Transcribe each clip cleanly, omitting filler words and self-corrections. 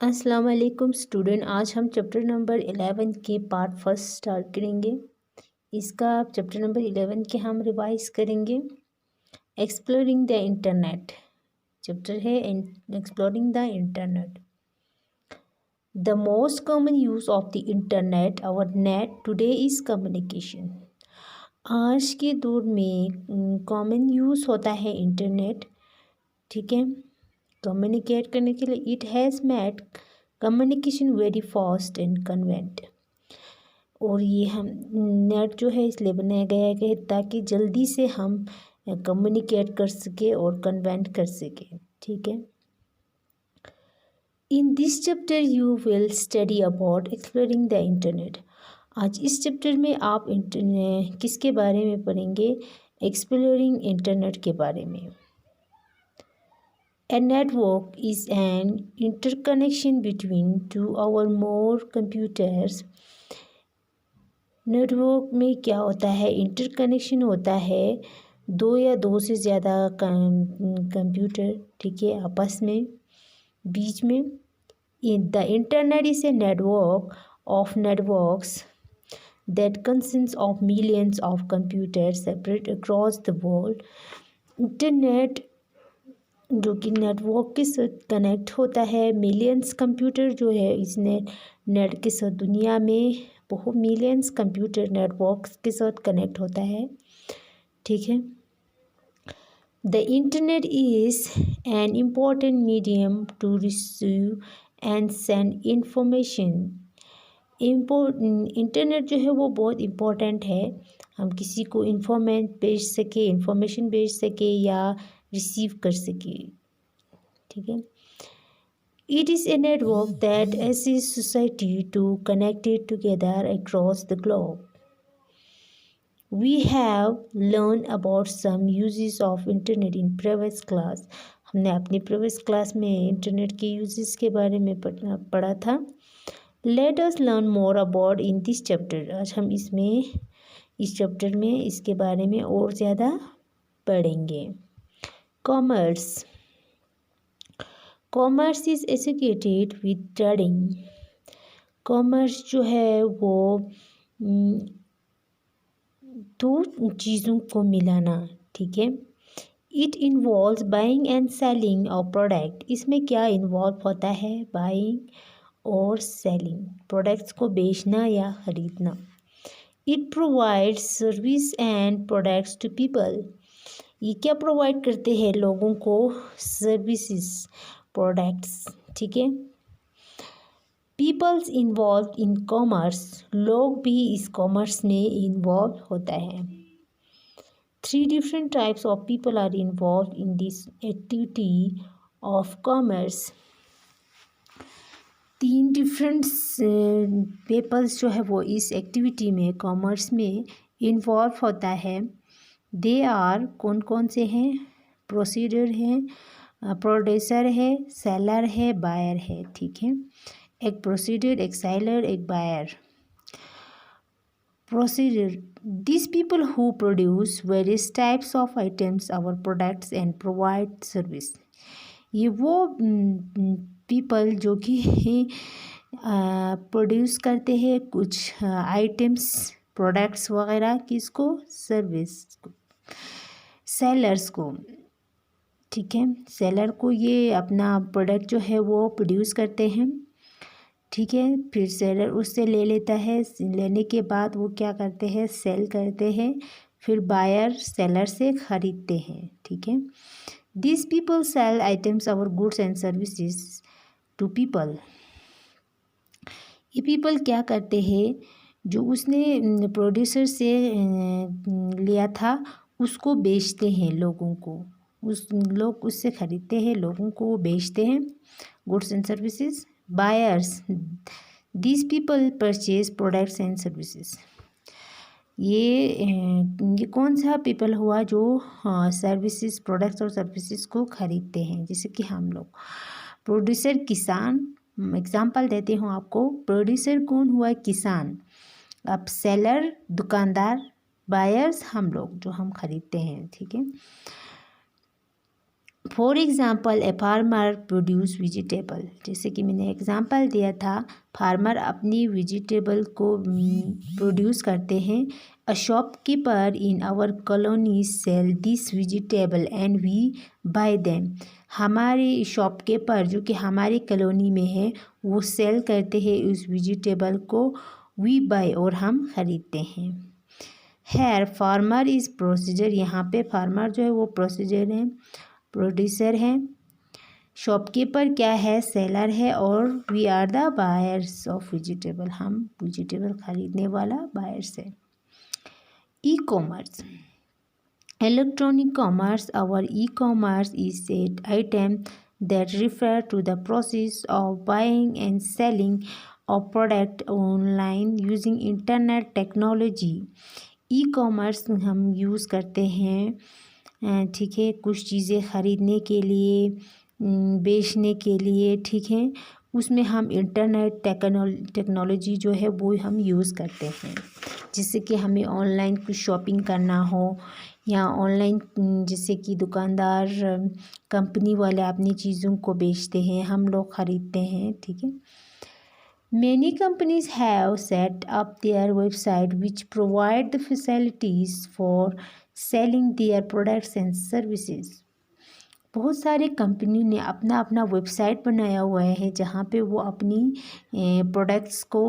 अस्सलाम वालेकुम स्टूडेंट। आज हम चैप्टर नंबर 11 के पार्ट फर्स्ट स्टार्ट करेंगे। इसका चैप्टर नंबर 11 के हम रिवाइज करेंगे। एक्सप्लोरिंग द इंटरनेट चैप्टर है, exploring the internet. The most common use of the internet और नेट टुडे इज़ कम्युनिकेशन। आज के दौर में कॉमन यूज़ होता है इंटरनेट, ठीक है, कम्युनिकेट करने के लिए। It has made communication very fast and convent. और ये हम नेट जो है इसलिए बनाया गया है कि ताकि जल्दी से हम कम्युनिकेट कर सके और कन्वेंट कर सके, ठीक है। इन this chapter you will study about exploring the internet. आज इस चैप्टर में आप इंटरनेट किसके बारे में पढ़ेंगे? एक्सप्लोरिंग इंटरनेट के बारे में। A network is an interconnection between two or more computers. Network में क्या होता है? इंटरकनेक्शन होता है दो या दो से ज़्यादा कंप्यूटर, ठीक है, आपस में, बीच में। The internet is a network of networks that consists of millions of computers separate across the world. Internet जो कि नेटवर्क के साथ कनेक्ट होता है, मिलियंस कंप्यूटर जो है इस नेट के साथ, दुनिया में बहुत मिलियंस कंप्यूटर नेटवर्क के साथ कनेक्ट होता है, ठीक है। The internet is an important medium to receive and send information. Internet जो है वो बहुत इम्पोर्टेंट है, हम किसी को इंफॉर्मेशन भेज सके या रिसीव कर सके, ठीक है। It is a network that assist society to connected together across the globe. We have learn about some uses of internet in previous class. हमने अपनी प्रीवियस क्लास में इंटरनेट के यूजेस के बारे में पढ़ा था। Let us learn more about in this chapter. आज हम इस चैप्टर में इसके बारे में और ज़्यादा पढ़ेंगे। Commerce is associated with trading. Commerce जो है वो दो चीज़ों को मिलाना, ठीक है। It involves buying and selling of product. इसमें क्या इन्वॉल्व होता है? बाइंग और सेलिंग, प्रोडक्ट्स को बेचना या ख़रीदना। It provides service and products to people. ये क्या प्रोवाइड करते हैं लोगों को? सर्विसेज, प्रोडक्ट्स, ठीक है। Peoples involve in commerce. लोग भी इस कॉमर्स में इन्वॉल्व होता है। 3 different types of people are involve in this activity of commerce. 3 different peoples जो है वो इस एक्टिविटी में, कॉमर्स में इन्वॉल्व होता है। दे आर, कौन कौन से हैं? प्रोसीडर हैं, प्रोड्यूसर है, सेलर है, बायर है, ठीक है। एक प्रोसीडर, एक सेलर, एक buyer. Producer, this people who produce various types of items our products and provide service. ये वो पीपल जो कि प्रोड्यूस करते हैं कुछ आइटम्स, प्रोडक्ट्स वगैरह, किसको? सर्विस को, सेलर्स को, ठीक है। सेलर को ये अपना प्रोडक्ट जो है वो प्रोड्यूस करते हैं, ठीक है। फिर सेलर उससे ले लेता है, लेने के बाद वो क्या करते हैं? सेल करते हैं। फिर बायर सेलर से ख़रीदते हैं, ठीक है। दिस पीपल सेल आइटम्स और goods and services to people. ये पीपल क्या करते हैं? जो उसने प्रोड्यूसर से लिया था उसको बेचते हैं लोगों को, लोग उससे ख़रीदते हैं, लोगों को वो बेचते हैं, goods and services. Buyers, this people purchase products and services. ये कौन सा पीपल हुआ जो सर्विसेज, प्रोडक्ट्स और सर्विसेज को ख़रीदते हैं, जैसे कि हम लोग। प्रोड्यूसर किसान, एग्जांपल देती हूँ आपको। प्रोड्यूसर कौन हुआ? किसान। अब सेलर दुकानदार, बायर्स हम लोग जो हम ख़रीदते हैं, ठीक है। For example a farmer produce vegetable, जैसे कि मैंने एग्ज़ाम्पल दिया था, फार्मर अपनी वेजिटेबल को प्रोड्यूस करते हैं। A shopkeeper in our colony sell this vegetable and we buy them, हमारे शॉपकीपर जो कि हमारी कॉलोनी में है वो सेल करते हैं उस वेजिटेबल को, वी बाय और हम ख़रीदते हैं। हेयर फार्मर इज़ प्रोसीजर, यहाँ पे फार्मर जो है वो प्रोसीजर है, प्रोड्यूसर है। शॉपकीपर क्या है, सेलर है। और we are the buyers of vegetable, हम वेजिटेबल खरीदने वाला बायर्स है। E commerce, electronic commerce, our E commerce is at item that refer to the process of buying and selling of product online using internet technology। E commerce हम use करते हैं, ठीक है, कुछ चीज़ें ख़रीदने के लिए, बेचने के लिए, ठीक है, उसमें हम इंटरनेट टेक्नोलॉजी जो है वो हम यूज़ करते हैं। जिससे कि हमें ऑनलाइन कुछ शॉपिंग करना हो या ऑनलाइन, जैसे कि दुकानदार कंपनी वाले अपनी चीज़ों को बेचते हैं, हम लोग ख़रीदते हैं, ठीक है। Many companies have set up their website which provide the facilities for selling their products and services। बहुत सारे कंपनी ने अपना अपना वेबसाइट बनाया हुआ है जहाँ पे वो अपनी प्रोडक्ट्स को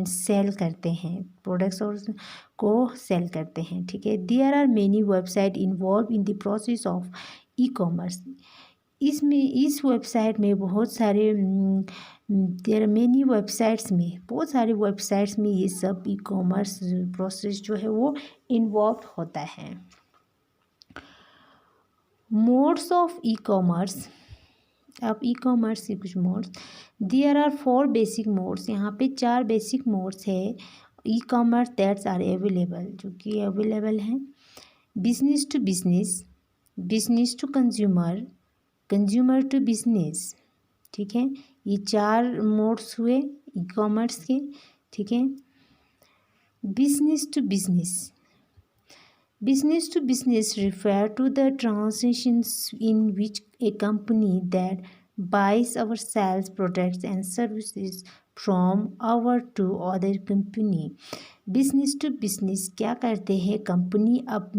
सेल करते हैं, प्रोडक्ट्स और को सेल करते हैं, ठीक है। There are many website involve in the process of E commerce, इस वेबसाइट में बहुत सारे देयर आर मेनी वेबसाइट्स में, बहुत सारे वेबसाइट्स में ये सब ई कॉमर्स प्रोसेस जो है वो इन्वॉल्व होता है। मोड्स ऑफ ई कॉमर्स, अब ई कॉमर्स के कुछ modes, there are 4 basic modes, यहाँ पे 4 बेसिक मोड्स है E commerce that's are available, जो कि अवेलेबल हैं। Business to business, business to consumer, consumer to business, ठीक है, ये 4 मोड्स हुए ई कॉमर्स के, ठीक है। Business to business, business to business refer to the transactions in which a company that buys or sells products and services from our to other company। business to business क्या करते हैं, company अब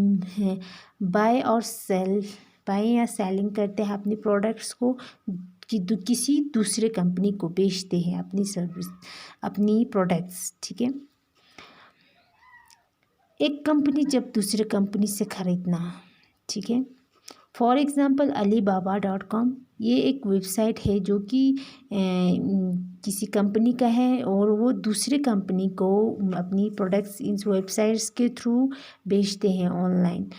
bye और cell, bye या selling करते हैं अपनी products को किसी दूसरे कंपनी को बेचते हैं अपनी सर्विस, अपनी प्रोडक्ट्स, ठीक है। एक कंपनी जब दूसरे कंपनी से ख़रीदना, ठीक है। फॉर एग्ज़ाम्पल alibaba.com, ये एक वेबसाइट है जो कि किसी कंपनी का है और वो दूसरे कंपनी को अपनी प्रोडक्ट्स इस वेबसाइट्स के थ्रू बेचते हैं ऑनलाइन।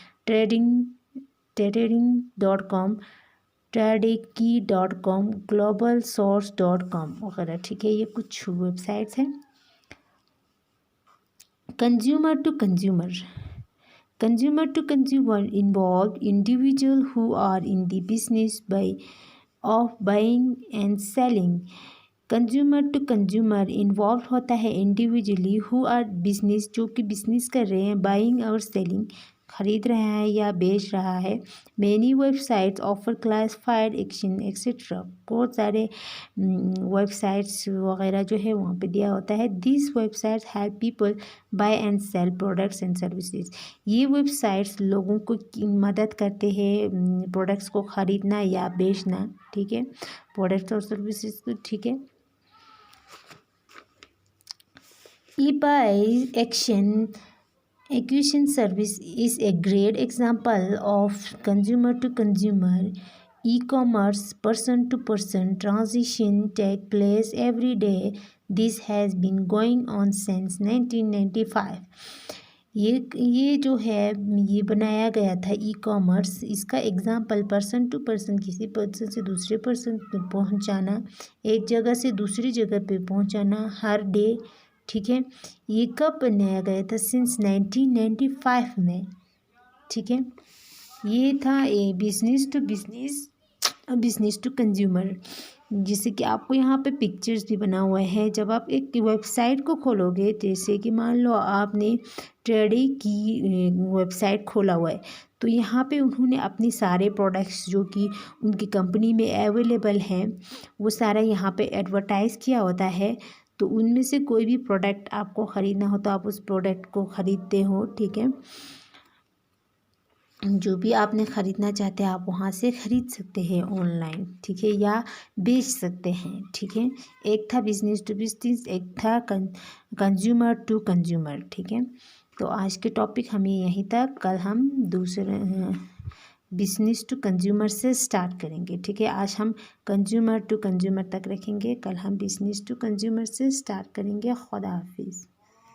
trading.com, tradeki.com, globalsource.com वगैरह, ठीक है, ये कुछ वेबसाइट्स हैं। Consumer to consumer, consumer to consumer involved individual who are in the business of buying and selling। Consumer to consumer involve होता है इंडिविजुअली हु आर बिजनेस, जो कि बिजनेस कर रहे हैं, बाइंग और सेलिंग, खरीद रहा है या बेच रहा है। Many websites offer classified action etcetera, बहुत सारे वेबसाइट्स वगैरह जो है वहाँ पे दिया होता है। This websites help people buy and sell products and services, ये वेबसाइट्स लोगों को मदद करते हैं प्रोडक्ट्स को ख़रीदना या बेचना, ठीक है, प्रोडक्ट्स और सर्विसेज को, ठीक है। eBay acquisition service is a great example of consumer to consumer e-commerce, person to person transaction take place every day। This has been going on since 1995। ये जो है ये बनाया गया था ई कॉमर्स, इसका एग्ज़ाम्पल पर्सन टू पर्सन, किसी person से दूसरे पर्सन तक पहुंचाना, एक जगह से दूसरी जगह पे पहुंचाना हर डे, ठीक है। ये कब बनाया गया था, सिंस 1995 में, ठीक है। ये था a business to business, business to consumer, जिससे कि आपको यहाँ पे पिक्चर्स भी बना हुआ है। जब आप एक वेबसाइट को खोलोगे, जैसे कि मान लो आपने ट्रेडी की वेबसाइट खोला हुआ है, तो यहाँ पे उन्होंने अपनी सारे प्रोडक्ट्स जो कि उनकी कंपनी में अवेलेबल हैं वो सारा यहाँ पे एडवर्टाइज़ किया होता है। तो उनमें से कोई भी प्रोडक्ट आपको ख़रीदना हो तो आप उस प्रोडक्ट को ख़रीदते हो, ठीक है। जो भी आपने ख़रीदना चाहते हैं आप वहाँ से ख़रीद सकते हैं ऑनलाइन, ठीक है, या बेच सकते हैं, ठीक है। एक था बिजनेस टू बिजनेस, एक था कंज्यूमर टू कंज्यूमर, ठीक है। तो आज के टॉपिक हमें यहीं तक, कल हम दूसरे बिजनेस टू कंज्यूमर से स्टार्ट करेंगे, ठीक है। आज हम कंज्यूमर टू कंज्यूमर तक रखेंगे, कल हम बिजनेस टू कंज्यूमर से स्टार्ट करेंगे। खुदा हाफिज़।